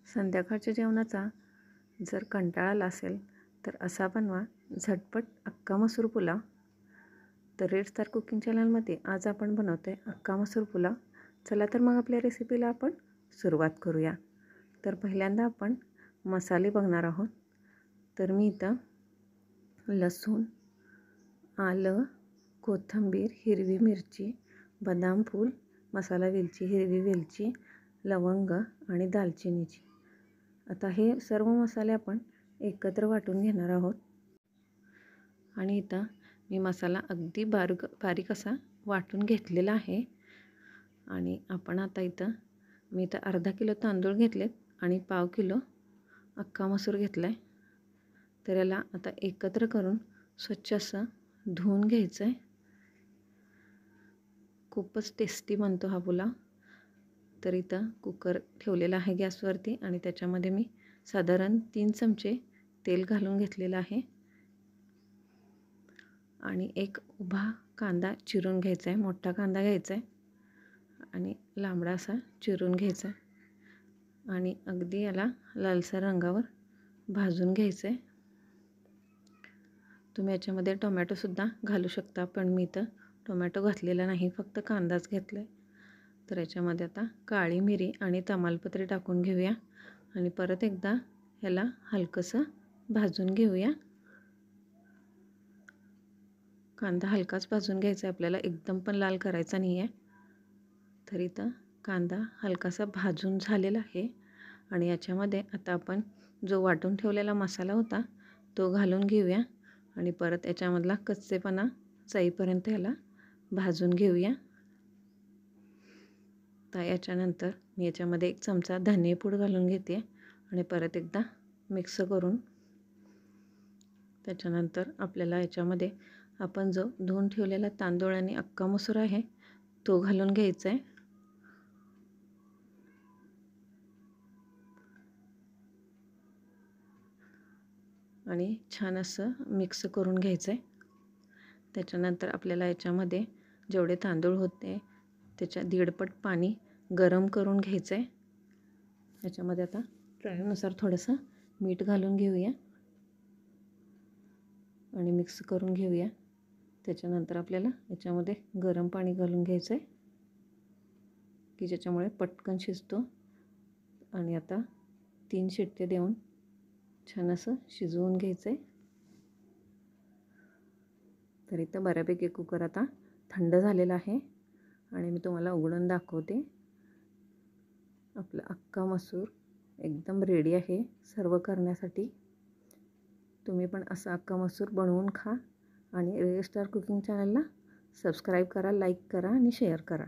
संध्याकाळच्या जेवणाचा जर कंटाळा आला असेल तर असा बनवा झटपट अख्खा मसूर पुलाव. तर रेड स्टार कुकिंग चॅनलमध्ये आज आपण बनवतो आहे अख्खा मसूर पुलाव. चला तर मग आपल्या रेसिपीला आपण सुरुवात करूया. तर पहिल्यांदा आपण मसाले बघणार आहोत. तर मी इथं लसूण, आलं, कोथिंबीर, हिरवी मिरची, बदाम फूल, मसाला वेलची, हिरवी वेलची, लवंग आणि दालचिनीची. आता हे सर्व मसाले आपण एकत्र वाटून घेणार आहोत. आणि इथं मी मसाला अगदी बारीक असा वाटून घेतलेला आहे. आणि आपण आता मी इथं अर्धा किलो तांदूळ घेतलेत आणि पाव किलो अख्खा मसूर घेतला आहे. तर याला आता एकत्र करून स्वच्छ असं धुवून घ्यायचं आहे. खूपच टेस्टी बनतो हा पुलाव. तर इथं कुकर ठेवलेला आहे गॅसवरती आणि त्याच्यामध्ये मी साधारण 3 चमचे तेल घालून घेतलेलं आहे. आणि एक उभा कांदा चिरून घ्यायचा आहे, मोठा कांदा घ्यायचा आहे आणि लांबडा असा चिरून घ्यायचा आहे आणि अगदी याला लालसर रंगावर भाजून घ्यायचं आहे. तुम्ही याच्यामध्ये टोमॅटोसुद्धा घालू शकता, पण मी इथं टोमॅटो घातलेला नाही, फक्त कांदाच घेतला आहे. तर याच्यामध्ये आता काळी मिरी आणि तमालपत्री टाकून घेऊया आणि परत एकदा ह्याला हलकंसं भाजून घेऊया. कांदा हलकाच भाजून घ्यायचा आहे आपल्याला, एकदम पण लाल करायचा नाही आहे. तर इथं कांदा हलकासा भाजून झालेला आहे आणि याच्यामध्ये आता आपण जो वाटून ठेवलेला मसाला होता तो घालून घेऊया आणि परत याच्यामधला कच्चेपणा जाईपर्यंत याला भाजून घेऊया. तर याच्यानंतर मी याच्यामध्ये 1 चमचा धनेपूड घालून घेते आणि परत एकदा मिक्स करून त्याच्यानंतर आपल्याला याच्यामध्ये आपण जो धुवून ठेवलेला तांदूळ आणि अख्खा मसूर आहे तो घालून घ्यायचा आहे. आणि छान असं मिक्स करून घ्यायचं आहे. त्याच्यानंतर आपल्याला याच्यामध्ये जेवढे तांदूळ होते त्याच्या 1.5 पट पाणी गरम करून घ्यायचं आहे. याच्यामध्ये आता चवीनुसार थोडंसं मीठ घालून घेऊया आणि मिक्स करून घेऊया. त्याच्यानंतर आपल्याला याच्यामध्ये गरम पाणी घालून घ्यायचं आहे की ज्याच्यामुळे पटकन शिजतो. आणि आता 3 शिट्टे देऊन छान असं शिजवून घ्यायचं आहे. तर इथं बऱ्यापैकी कुकर आता थंड झालेला आहे आणि मी तुम्हाला उघडून दाखवते. आपला अख्खा मसूर एकदम रेडी आहे सर्व करण्यासाठी. तुम्ही पण असा अख्खा मसूर बनवून खा आणि रेड स्टार कुकिंग चॅनलला सबस्क्राईब करा, लाईक करा आणि शेअर करा.